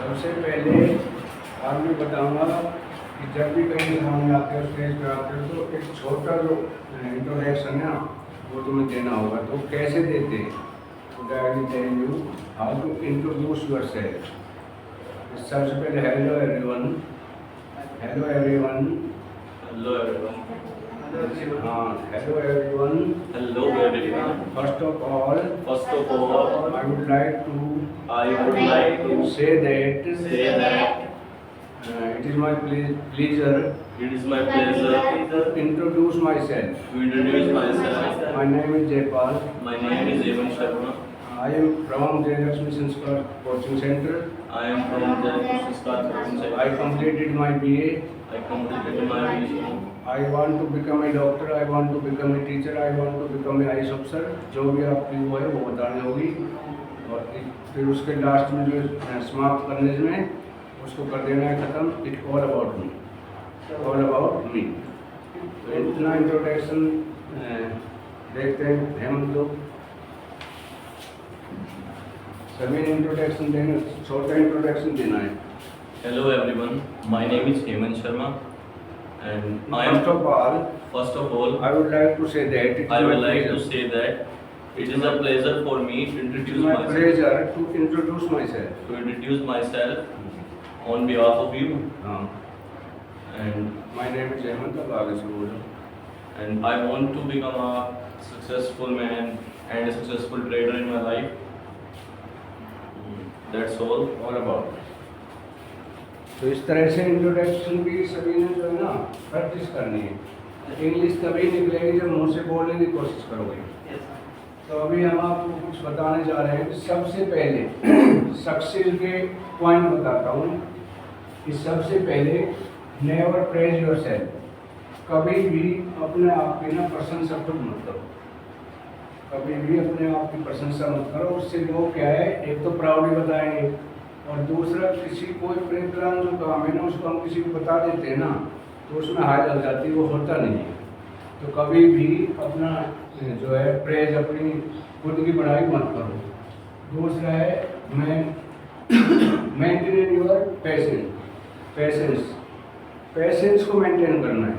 सबसे पहले आप मैं बताऊंगा कि जब भी कहीं सामने आते हो स्टेज पे आते हो तो एक छोटा जो इंट्रोडक्शन है वो तुम्हें देना होगा। तो कैसे देते हैं? तो I will tell you how to introduce yourself. सबसे पहले hello everyone. Hello everyone. Hello everyone. हाँ, hello everyone. Hello everyone. First of all First of all, I would like to I would like to say that say that it is my pleasure it is my pleasure to introduce myself. to introduce myself. My name is Jaypal. My name is Evan Sharma. I am from Jayalakshmi Sanskar Coaching Center. I am from the Sanskar Coaching Center. I completed my BA. I completed my BA. I want to become a doctor. I want to become a teacher. I want to become a IAS officer. जो भी आपकी वो है वो बतानी होगी और फिर उसके लास्ट में जो समाप्त करने में उसको कर देना है खत्म। It all about me, all about me. तो इतना इंट्रोडक्शन देखते हैं हम लोग। सभी इंट्रोडक्शन देना, छोटा इंट्रोडक्शन देना है। Hello everyone. My name is Evan Sharma and I am First of all, first of all I would like to say that it is I would my like to pleasure. say that it is a pleasure for me to It introduce is my myself. pleasure to introduce myself. To introduce myself on behalf of you and My name is Hemant Agasur. and I want to become a successful man and a successful trader in my life. That's all. All about. तो इस तरह से introduction भी सभी ने जो है ना प्रैक्टिस करनी है। इंग्लिश तभी निकलेगी जब मुंह से बोलने की कोशिश करोगे। तो अभी हम आपको कुछ बताने जा रहे हैं कि सबसे पहले सक्सेस के पॉइंट बताता हूँ कि सबसे पहले नेवर प्रेज योरसेल्फ। कभी भी अपने आप की ना प्रशंसा खुद मत करो। कभी भी अपने आप की प्रशंसा मत करो। उससे लोग क्या है, एक तो प्राउडली बताएंगे और दूसरा किसी कोई प्रेम जो काम है ना उसको हम किसी को बता देते हैं ना तो उसमें हाय लग जाती है, वो होता नहीं है। तो कभी भी अपना जो है प्रेज अपनी खुद की बढ़ाई मत करो। दूसरा है मेंटेन योर पेशेंस को मेंटेन करना है।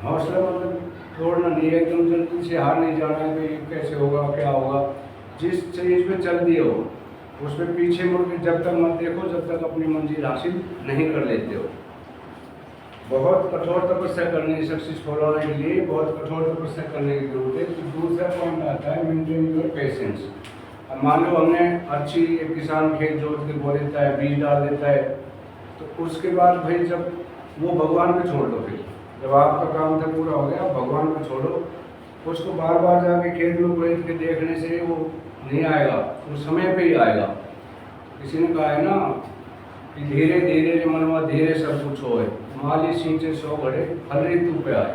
हौसला मतलब तोड़ना नहीं है, एकदम जल्दी से हार नहीं जाना है कि कैसे होगा क्या होगा। जिस चीज़ में चल दिए हो उस पर पीछे मुड़ के जब तक मत देखो जब तक अपनी मंजिल हासिल नहीं कर लेते हो। बहुत कठोर तपस्या करनी है सक्सेसफुल होने के लिए, बहुत कठोर तपस्या करने की जरूरत है। तो दूसरा पॉइंट आता है मेंटेन योर पेशेंस। अब मान लो हमने अच्छी एक किसान खेत जोत के बो देता है, बीज डाल देता है, तो उसके बाद भाई जब वो भगवान पे छोड़ दो। फिर जब आपका काम था पूरा हो गया भगवान पे छोड़ो। उसको बार बार जाके खेत में बैठ के देखने से वो नहीं आएगा, वो समय पे ही आएगा। किसी ने कहा है ना कि धीरे धीरे मनवा धीरे सब कुछ होए, माली सींचे सौ घड़े फल ऋतु पे आए।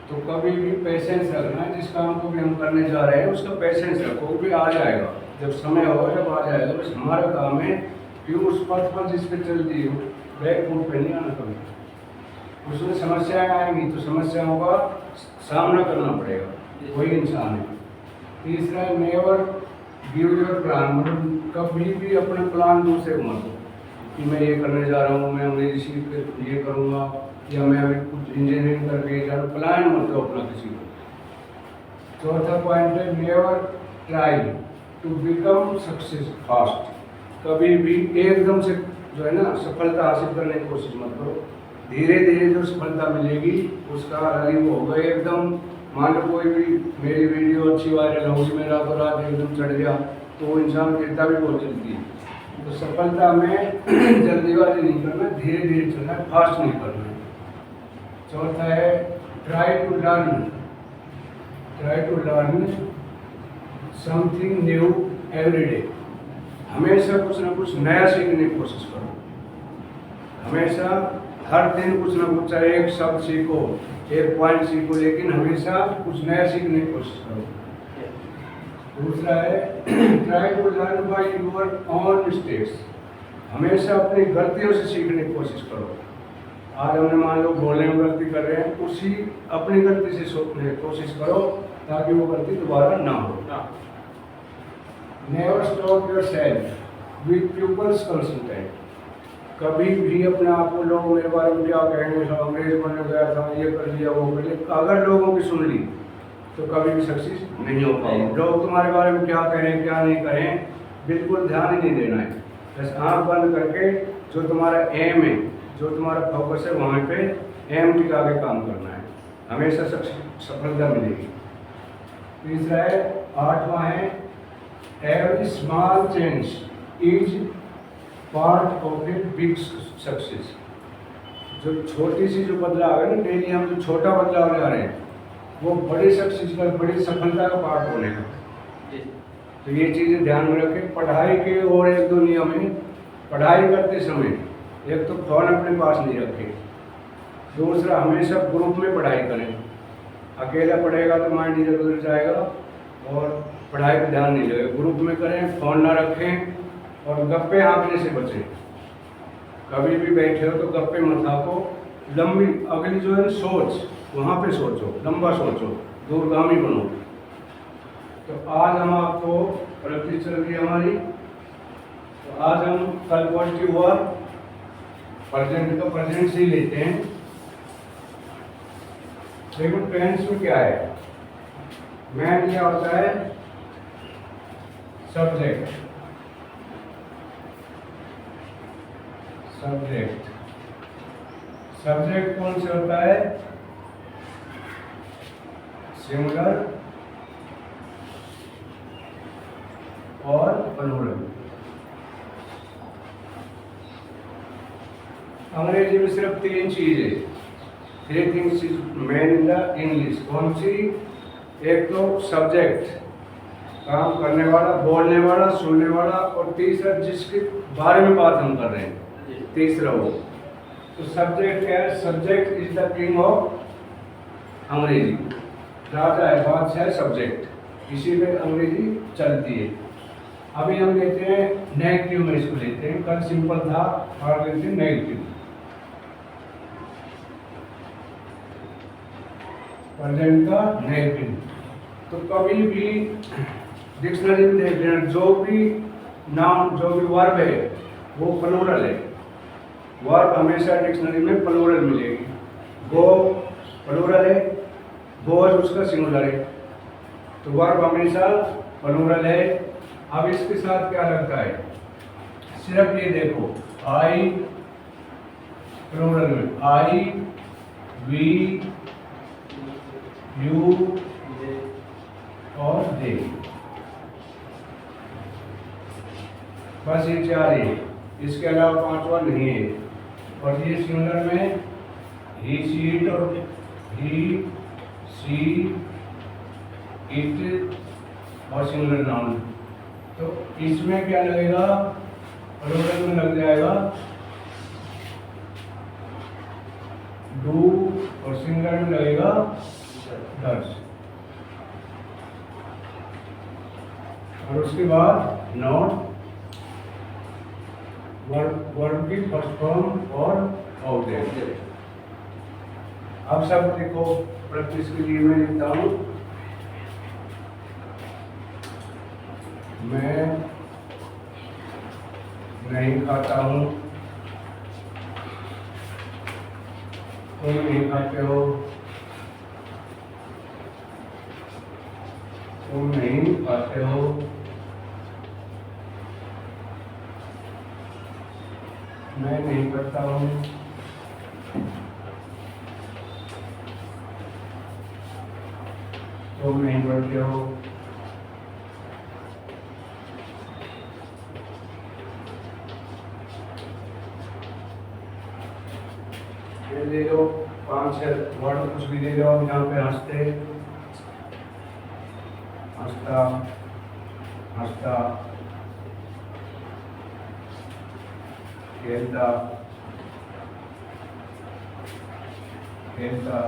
तो कभी भी पेशेंस रखना है। जिस काम को भी हम करने जा रहे हैं उसका पेशेंस रखो, वो भी आ जाएगा जब समय होगा, जब आ जाएगा। बस हमारा काम है कि उस पथ पर जिस पे चलती हो बैक फुट पे नहीं आना कभी। उसमें समस्याएं आएंगी तो समस्याओं का सामना करना पड़ेगा, वही इंसान है। तीसरा है नेवर गिव योर प्लान। मतलब कभी भी अपना प्लान दूसरे को मत दो कि मैं ये करने जा रहा हूँ, मैं अंग्रेजी सीख कर ये करूँगा या मैं अभी कुछ इंजीनियरिंग करके जा रहा हूँ। प्लान मत दो अपना किसी को। चौथा पॉइंट है never try to become success fast. कभी भी एकदम से जो है ना सफलता हासिल करने की कोशिश मत करो। धीरे धीरे जो सफलता मिलेगी उसका अलग वो होगा। एकदम मान लो कोई भी मेरी वीडियो अच्छी वायरल होगी, मेरा तो रात एकदम चढ़ गया तो वो इंसान गिरता भी बहुत जल्दी है। तो सफलता में जल्दीबाजी नहीं करना, धीरे धीरे चलना है, फास्ट नहीं करना है। चौथा है try to learn something new every day. हमेशा कुछ ना कुछ नया सीखने की कोशिश करो। हमेशा हर दिन कुछ ना कुछ, चाहे एक शब्द सीखो, एक पॉइंट सीखो, लेकिन हमेशा कुछ नया सीखने की कोशिश करो। दूसरा है try to learn by your own mistakes. हमेशा अपनी गलतियों से सीखने की कोशिश करो। आज हमने मान लो बोलने में गलती कर रहे हैं, उसी अपनी गलती से सोचने की कोशिश करो ताकि वो गलती दोबारा ना हो। Never stop your self. With people's consultant. कभी भी अपने आप को लोग मेरे बारे में क्या कहेंगे, सब अंग्रेज बनने गया था, ये कर लिया वो कर लिया, अगर लोगों की सुन ली तो कभी भी सक्सेस नहीं हो पाएगी। लोग तुम्हारे बारे में क्या करें क्या नहीं करें बिल्कुल ध्यान ही नहीं देना है। बस आँख बंद करके जो तुम्हारा एम है, जो तुम्हारा फोकस है, वहाँ पे एम टिका के काम करना है, हमेशा सफलता मिलेगी। तीसरा है, 8वां है, every small change is part of a big success. जो छोटी सी जो बदलाव है ना, डेली हम जो छोटा बदलाव ला रहे हैं वो बड़ी सक्सेस का, बड़ी सफलता का पार्ट होने का। तो ये चीज़ें ध्यान में रखें। पढ़ाई के और एक दो नियम है। पढ़ाई करते समय एक तो फ़ोन अपने पास नहीं रखें, दूसरा हमेशा ग्रुप में पढ़ाई करें। अकेला पढ़ेगा तो माइंड इधर उधर जाएगा और पढ़ाई पर ध्यान नहीं लगेगा। ग्रुप में करें, फ़ोन ना रखें और गप्पे हाँकने से बचें। कभी भी बैठे हो तो गप्पे मत हाँको, लंबी अगली जो है सोच, वहाँ पे सोचो, लंबा सोचो, दूरगामी बनो। तो आज हम आपको प्रैक्टिस चल रही है हमारी। तो आज हम कल पॉजिटिव हुआ, प्रेजेंट का प्रेजेंट से ही लेते हैं। देखो टेंस में क्या है, मैन क्या होता है, सब्जेक्ट। सब्जेक्ट सब्जेक्ट कौन से होता है, सिंगुलर और प्लूरल। अंग्रेजी में सिर्फ 3 चीजें, 3 things is main in the English. कौन सी? एक तो सब्जेक्ट, काम करने वाला, बोलने वाला, सुनने वाला, और तीसरा जिसके बारे में बात हम कर रहे हैं, तीसरा वो। तो सब्जेक्ट क्या है? Subject is the king of अंग्रेजी। राजा है, बादशाह है सब्जेक्ट, इसी में अंग्रेजी चलती है। अभी हम लेते हैं नेगेटिव में, इसको लेते हैं। कल सिंपल था, और लेते हैं नेगेटिव। प्रेजेंट का नेगेटिव। तो कभी भी डिक्शनरी में देख लेना, जो भी नाउन, जो भी वर्ब है वो प्लूरल है। वर्ब हमेशा डिक्शनरी में प्लूरल मिलेगी। गो प्लूरल है, गोज उसका सिंगुलर है, तो वर्ब हमेशा प्लूरल है। अब इसके साथ क्या लगता है, सिर्फ ये देखो, आई प्लूरल में आई, वी, यू और दे, बस ये 4 है, इसके अलावा 5वां नहीं है। और ये सिंगुलर में ही, शी, इट और ही, सी, इट और सिंगुलर नाउन। तो इसमें क्या लगेगा, प्लूरल में लग जाएगा डू और सिंगुलर में लगेगा डज। और उसके बाद नॉट, वर्ब की फर्स्ट फॉर्म और ऑब्जेक्ट। अब सब देखो, प्रैक्टिस के लिए मैं लिखता हूँ, मैं नहीं खाता हूँ, तुम नहीं खाते हो, तुम नहीं खाते हो, मैं नहीं करता हूँ, तुम नहीं पढ़ते हो, ये दे दो 5-6 वर्ड, कुछ भी दे दो। यहाँ पे हंसते, हंसता, हंसता, खेलता, खेलता,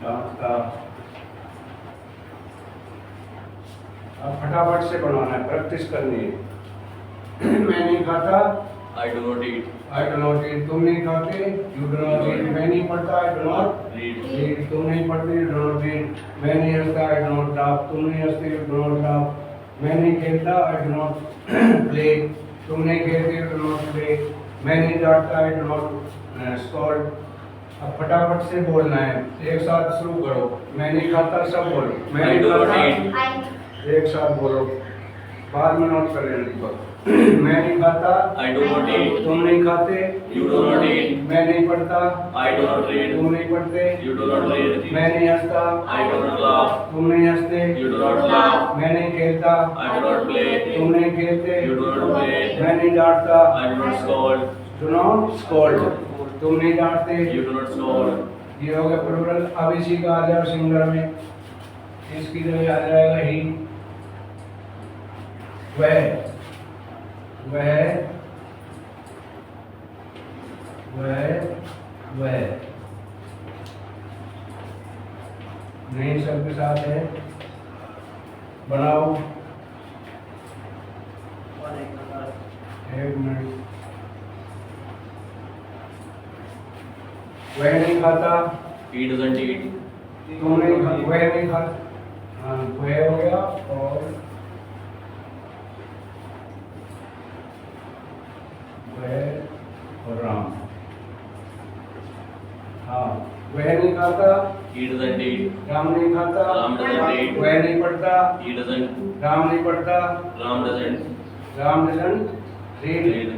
डांटता। अब फटाफट से बनाना है, प्रैक्टिस करनी है। मैं नहीं खाता, I do not eat. I do not eat. तुम नहीं खाते, you do not eat. मैं नहीं पढ़ता, I do not Read. eat. तुम नहीं पढ़ते, you do not read. मैं नहीं हंसता, I do not laugh. तुम नहीं हंसते, you do not laugh. मैं नहीं खेलता, I do not play. तुम नहीं खेलते, you do not play. मैं नहीं डांटता, I do not scold. अब फटाफट से बोलना है, एक साथ शुरू करो। मैं नहीं खाता, सब बोलो। मैं I नहीं do not खाता, eat. एक साथ बोलो। बाद में नोट कर लेना दीपक। मैं नहीं खाता, I do not eat. तुम नहीं खाते, You do not eat. मैं नहीं पढ़ता, I do not read. तुम नहीं पढ़ते, You do not read. मैं नहीं हंसता, I do not laugh. तुम नहीं हंसते, You do not laugh. मैं नहीं खेलता, I do not play. तुम नहीं खेलते, You do not play. मैं नहीं डांटता, I do not scold. do not scold, तुम नहीं डांटते। You do not scold. ये हो गया प्लूरल। अब इसी का आ जाओ सिंगुलर में, इसकी जगह आ जाएगा ही, वह, वह, वह नहीं सबके साथ है, बनाओ। एक मिनट। वह नहीं खाता, He doesn't eat. तुम नहीं खा, वह नहीं खाता, हाँ वह हो गया। और वह और राम, हाँ वह नहीं खाता, He doesn't eat. राम नहीं खाता, Ram doesn't eat. वह नहीं पढ़ता, He doesn't. राम नहीं पढ़ता, Ram doesn't. Ram doesn't read,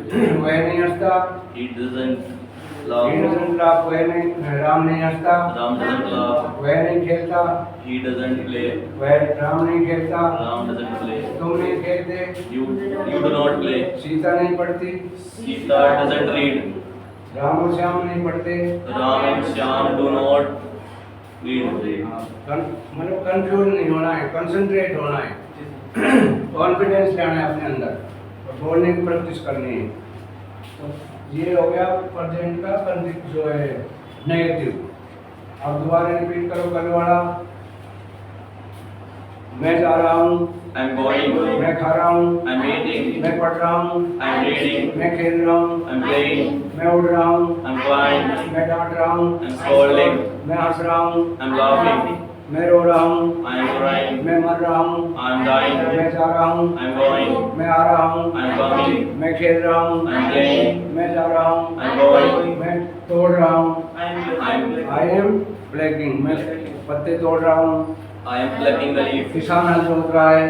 वह नहीं हंसता, He doesn't he laugh. doesn't laugh, वह नहीं, राम नहीं हंसता, Ram doesn't laugh. वह नहीं खेलता, He doesn't play. वह राम नहीं खेलता, Ram doesn't play. तुम नहीं खेलते, You do not play. Sita नहीं पढ़ती, Sita doesn't read. राम और श्याम नहीं पढ़ते। Ram and Shyam do not read. मतलब कंफ्यूज नहीं होना है, कंसंट्रेट होना है, कॉन्फिडेंस लाना है अपने अंदर और बोलने की प्रैक्टिस करनी है। तो ये हो गया प्रेजेंट का जो है नेगेटिव। अब दोबारा रिपीट करो कल वाला। मैं जा रहा हूँ, I'm going. मैं खा रहा हूँ, I'm eating. मैं पढ़ रहा हूँ, I'm reading. मैं खेल रहा हूँ, I'm playing. मैं उड़ रहा हूँ, I'm flying. मैं डांट रहा हूँ, I'm scolding. मैं हंस रहा हूँ, I'm laughing. मैं रो रहा हूँ, I'm crying. मैं मर रहा हूँ, I'm dying. मैं जा रहा हूँ, I'm going. मैं आ रहा हूँ, I'm coming. मैं खेल रहा हूँ, I'm playing. मैं जा रहा हूँ, I'm going. मैं तोड़ रहा हूँ, I'm आई एम प्लगिंग, मैं पत्ते तोड़ रहा हूँ, I am plucking the leaf. किसान हल जोत रहा है,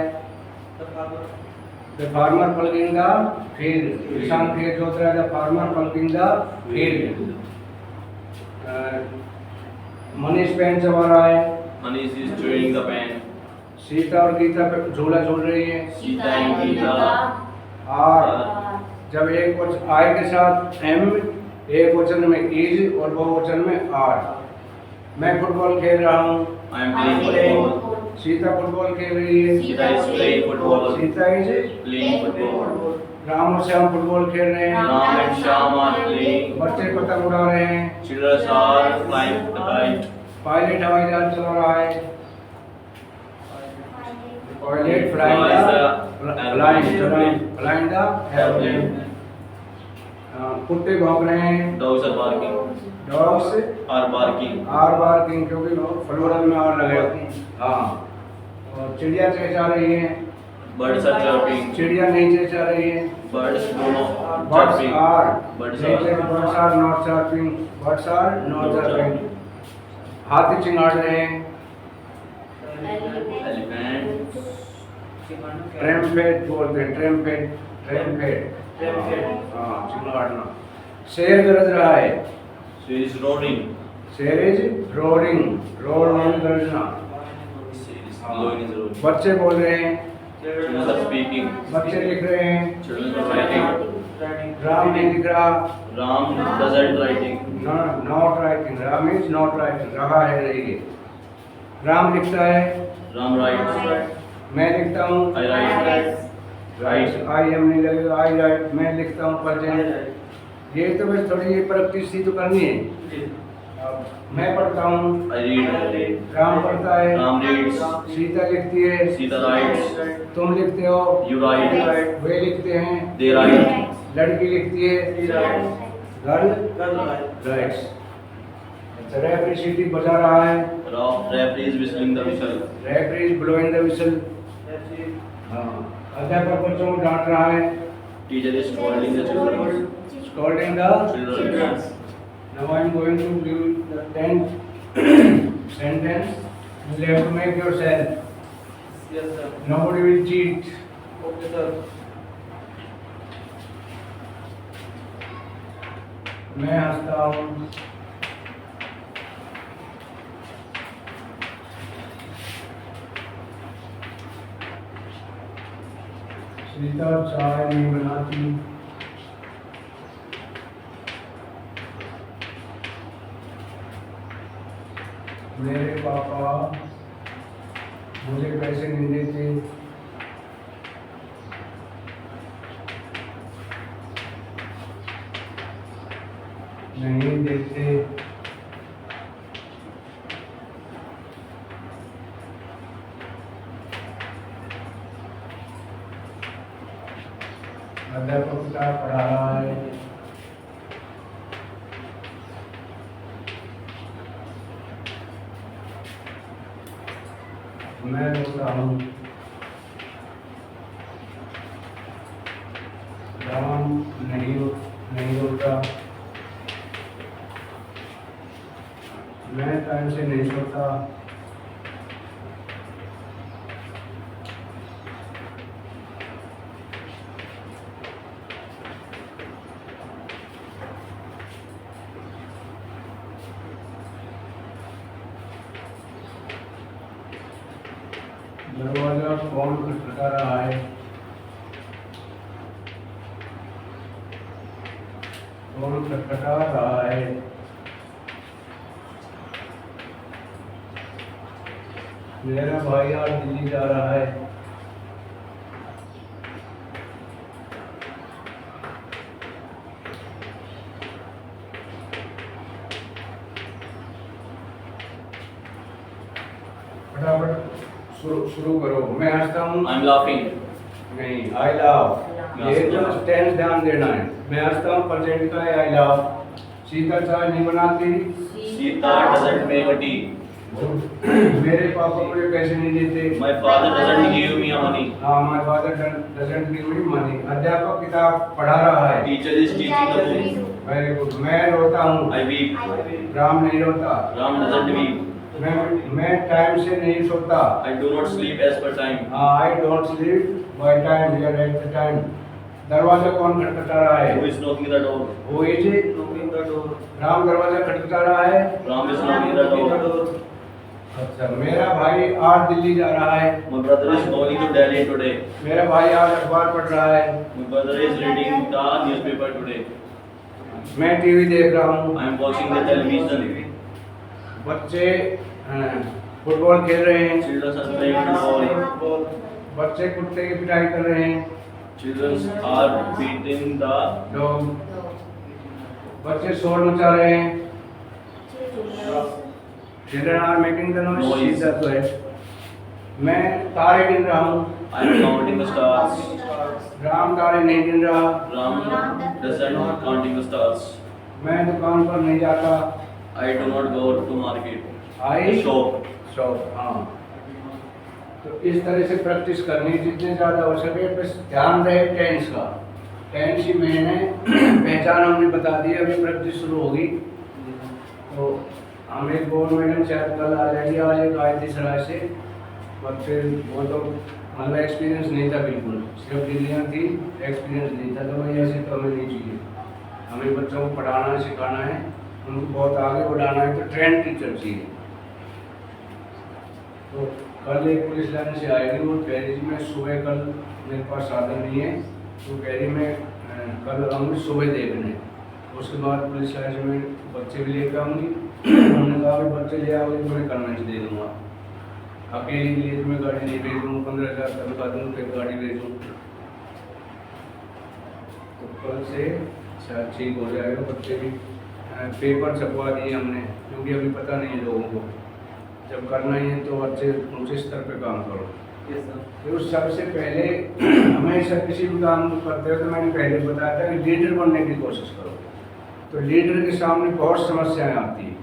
the farmer plugging the field, किसान खेत जोत रहा है, the farmer plugging the field. Manish pen चबा रहा है, Manish is chewing the pen. Sita और गीता पे झूला झूल रही है। Sita and Geeta और जब एक वचन आई के साथ एम, एक वचन में इज और बहुवचन में आर। मैं फुटबॉल खेल रहा हूँ, I am playing football. Sita football खेल रही है, Sita is playing football. Sita is, Playing football. Ram और श्याम फुटबॉल खेल रहे हैं, Ram and Shyam are playing. बच्चे पतंग उड़ा रहे हैं, Children are flying the kite. Pilot हवाई जहाज चला रहा है, पायलट फ्लाइंग द एयरप्लेन। कुत्ते भौंक रहे हैं, Dogs are barking. Dogs Are barking. Are bar king, क्योंकि फ्लोरल में आर लगे होते हैं। हाँ, और चिड़िया चहचहा रही है, Birds are chirping. चिड़िया नहीं चहचहा रही है। Birds do not birds chirping. Are, Birds birds are not chirping, birds are not chirping. हाथी चिंगाड़ रहे हैं, Elephant. ट्रम्पेट बोलते हैं, ट्रम्पेट, ट्रम्पेट, हाँ चिंगाड़ना। शेर गरज रहा है, She is roaring. शेर इज रोरिंग, रोर में गरजना। She is blowing his roar. बच्चे बोल रहे हैं, Children are speaking. बच्चे लिख रहे हैं, Children are writing. राम नहीं लिख रहा, Ram doesn't writing. Not writing, Ram is not writing, रहा है रही है। राम लिखता है, Ram writes. मैं लिखता हूँ, I write. Right, I am नहीं लगेगा, आई राइट, मैं लिखता हूँ प्रेजेंट। ये तो बस थोड़ी ये प्रैक्टिस सी तो करनी है। अब मैं पढ़ता हूँ, I read. राम पढ़ता है, Ram reads. सीता लिखती है, Sita writes. तुम लिखते हो, You write. वे लिखते हैं, They write. लड़की लिखती है गर्ल राइट्स। अच्छा, रेफरी सीटी बजा रहा है, Referee is whistling the whistle. Referee is blowing the whistle. हाँ, अध्यापक बच्चों को डांट रहा है, Teacher is scolding the children. Scolding the. Children. Now I am going to give the 10th sentence. You have to make yourself. Yes, sir. Nobody will cheat. Okay, sir. मैं हंसता हूँ, सीता चाय नहीं बनाती, मेरे पापा मुझे पैसे नहीं देते, नहीं देते, अध्यापक किताब पढ़ा रहा है, मैं रोता हूँ, राम नहीं रोता, मैं टाइम से नहीं सोता, दरवाजा कौन खटखटा रहा है, कौन खटखटा रहा है, मेरा भाई आज दिल्ली जा रहा है, फटाफट शुरू करो। मैं हंसता हूँ, I'm laughing. नहीं, आई लाव। ये जो टेंस ध्यान देना है। मैं हंसता हूँ प्रेजेंट का है, आई लाव। सीता चाय नहीं बनाती, Sita doesn't make a tea. मेरे पापा मुझे पैसे नहीं देते, My father doesn't give me money. हाँ, my father doesn't give me money. अध्यापक किताब पढ़ा रहा है, Teacher is teaching the book. Very good. मैं रोता हूँ, I weep. राम नहीं रोता, Ram doesn't weep. मैं टाइम से नहीं सोता, I do not sleep as per time. I don't sleep by time, here at the time. दरवाजा कौन खटखटा रहा है, Who is knocking the door? वो is Knocking the door. Ram दरवाजा खटखटा रहा है। Ram is knocking the door. अच्छा, मेरा भाई आज दिल्ली जा रहा है, My brother is going to Delhi today. मेरा भाई आज अखबार पढ़ रहा है, My brother is reading the newspaper today. मैं टीवी देख रहा हूँ, I am watching the television. बच्चे फुटबॉल खेल रहे हैं, Children are playing football. बच्चे कुत्ते की पिटाई कर रहे हैं, Children are beating the लोग बच्चे शोर मचा रहे हैं, children are making the noise, Noise. सीधा तो है। मैं तारे गिन रहा हूँ, I am counting the stars. Ram तारे नहीं गिन रहा। Ram doesn't counting the stars. मैं दुकान पर नहीं जाता, I do not go to market. I Shop. Shop. हाँ, तो इस तरह से प्रैक्टिस करनी जितने ज़्यादा हो सके, बस ध्यान रहे टेंस का। टेंस ही मैंने पहचान हमने बता दी, अभी प्रैक्टिस शुरू होगी। तो हमें बोर्ड मैडम शायद कल आ जाएगी, आज एक आए थी सराय से, बच्चे वो तो मतलब एक्सपीरियंस नहीं था बिल्कुल, सिर्फ डिग्रियाँ थी, एक्सपीरियंस नहीं था। तो भाई ऐसे तो हमें नहीं चाहिए, हमें बच्चों को पढ़ाना है, सिखाना है, उनको बहुत आगे बढ़ाना है, तो ट्रेंड टीचर चाहिए। तो कल एक पुलिस लाइन से आएगी, वो कह रही थी मैं सुबह, कल मेरे पास साधन नहीं है, तो कह रही मैं कल आऊँगी सुबह देखने। उसके बाद पुलिस लाइन से मैं बच्चे भी लेकर आऊँगी। उन्होंने कहा कि बच्चे ले आओगे तो मैं कन्वेंस दे दूँगा, अकेले के लिए तुम्हें गाड़ी नहीं भेज दूँगा, 15,000 तनख्वाह दूँ फिर गाड़ी भेजूँ। तो कल से शायद ठीक हो जाएगा। बच्चे भी पेपर छपवा दिए हमने, क्योंकि अभी पता नहीं है लोगों को, जब करना ही है तो अच्छे ऊँचे स्तर पे काम करो। Yes, sir. तो सबसे पहले हमेशा किसी भी काम को करते हो तो मैंने पहले बताया था कि लीडर बनने की कोशिश करो। तो लीडर के सामने बहुत समस्याएं आती हैं।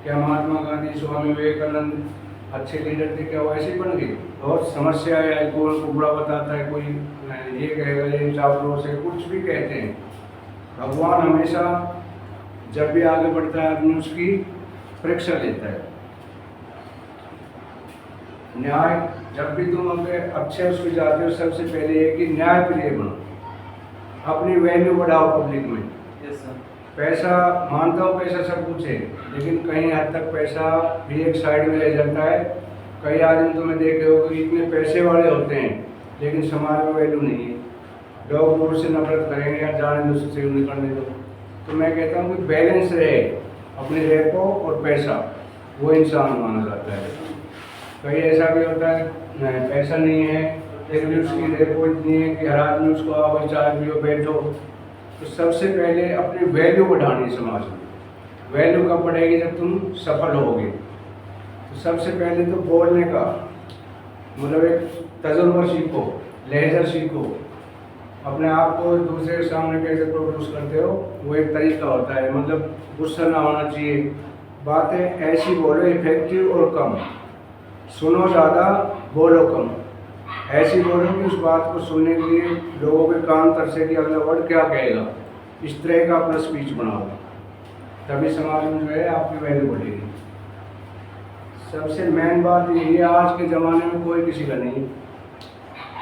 क्या महात्मा गांधी, स्वामी विवेकानंद अच्छे लीडर थे? क्या वो ऐसे ही बन गए? बहुत समस्याएं आई, कोई उनको बुरा बताता है, कोई ये कहेगा ये चावलों से कुछ भी कहते हैं। भगवान हमेशा जब भी आगे बढ़ता है आदमी उसकी परीक्षा लेता है। न्याय, जब भी तुम अपने अच्छे उसको जाते हो सबसे पहले ये कि न्याय प्रिय बनो, अपनी वैल्यू बढ़ाओ पब्लिक में। Yes, sir. पैसा, मानता हूँ पैसा सब कुछ है, लेकिन कहीं हद तक पैसा भी एक साइड में रह जाता है। कई आदमी तुम्हें देखे हो कि इतने पैसे वाले होते हैं लेकिन समाज में वैल्यू नहीं है। लोग दूर से नफरत करेंगे या जाने दो, से निकलने दो। तो मैं कहता हूँ कि बैलेंस रहे, अपने रेपो और पैसा, वो इंसान माना जाता है। कहीं ऐसा भी होता है पैसा नहीं है लेकिन भी उसकी रेपो इतनी है कि हर आदमी उसको आओ चाय पियो बैठो। तो सबसे पहले अपनी वैल्यू बढ़ानी समाज में। वैल्यू कब बढ़ेगी? जब तुम सफल होगे। तो सबसे पहले तो बोलने का मतलब एक तजुर्बा सीखो, लहजा सीखो, अपने आप को दूसरे के सामने कैसे प्रोड्यूस करते हो वो एक तरीका होता है। मतलब गुस्सा ना होना चाहिए, बातें ऐसी बोलो इफेक्टिव और कम, सुनो ज़्यादा बोलो कम। ऐसी बोलो कि उस बात को सुनने के लिए लोगों के कान तरसे कि अगला वर्ड क्या कहेगा। इस तरह का अपना स्पीच बनाओ, तभी समाज में जो है आपकी वैल्यू बढ़ेगी। सबसे मेन बात यही है, आज के ज़माने में कोई किसी का नहीं।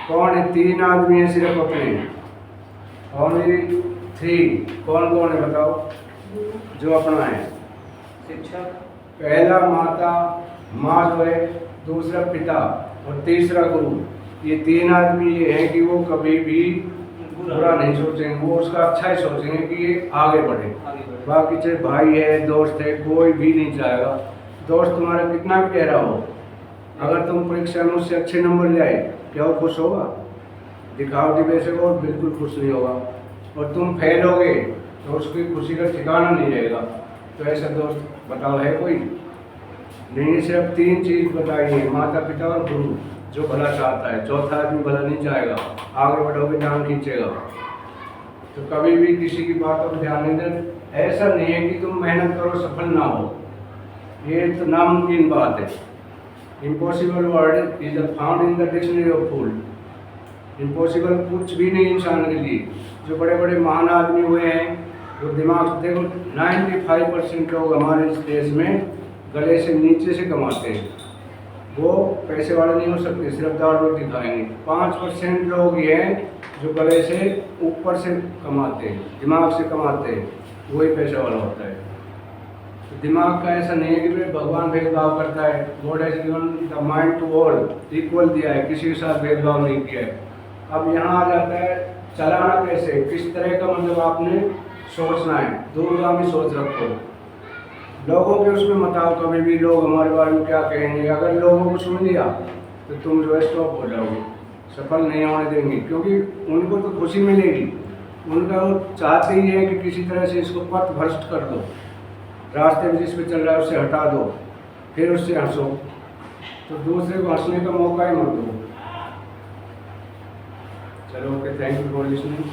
कौन है? 3 आदमी हैं सिर्फ अपने, ओनली 3। कौन कौन है बताओ जो अपना है? शिक्षक, पहला माता, माँ जो है, दूसरा पिता और तीसरा गुरु। ये 3 आदमी ये हैं कि वो कभी भी बुरा नहीं सोचेंगे, वो उसका अच्छा ही सोचेंगे कि ये आगे बढ़े। आगे बढ़े। बाकी चाहे भाई है, दोस्त है, कोई भी नहीं चाहेगा दोस्त तुम्हारा कितना भी गहरा हो, अगर तुम परीक्षा में उससे अच्छे नंबर ले आए, क्या वो खुश होगा? दिखावटी वैसे वो बिल्कुल खुश नहीं होगा। और तुम फेल होगे तो उसकी खुशी का ठिकाना नहीं रहेगा। तो ऐसा दोस्त बताओ है कोई? नहीं। सिर्फ 3 चीज़ बताई है, माता पिता और गुरु, जो भला चाहता है। चौथा आदमी भला नहीं चाहेगा, आगे बढ़ोगे जान खींचेगा। तो कभी भी किसी की बातों पर ध्यान नहीं दें। ऐसा नहीं है कि तुम मेहनत करो सफल ना हो, ये तो नामुमकिन बात है। Impossible word is found in the dictionary of fool. Impossible कुछ भी नहीं इंसान के लिए। जो बड़े बड़े महान आदमी हुए हैं, जो दिमाग से देखो, 95% लोग हमारे इस देश में गले से नीचे से कमाते हैं। वो पैसे वाले नहीं हो सकते, सिर्फ दाल रोटी खाएंगे। 5% लोग ये हैं जो गले से ऊपर से कमाते हैं, दिमाग से कमाते हैं, वही पैसे वाला होता है। तो दिमाग का ऐसा नहीं है कि भाई भगवान भेदभाव करता है। God has given the mind to all, equal दिया है, किसी के साथ भेदभाव नहीं किया है। अब यहाँ आ जाता है चलाना कैसे, किस तरह का मतलब आपने सोचना है, दूरगामी सोच रखो। लोगों के उसमें मत आओ कभी भी, लोग हमारे बारे में क्या कहेंगे। अगर लोगों को सुन लिया तो तुम जो है स्टॉप हो जाओगे, सफल नहीं होने देंगे। क्योंकि उनको तो खुशी मिलेगी, उनका वो चाहते ही है कि किसी तरह से इसको पथ भ्रष्ट कर दो, रास्ते में जिस पे चल रहा है उससे हटा दो, फिर उससे हंसो। तो दूसरे को हंसने का मौका ही मत दो। चलो okay, thank you for listening.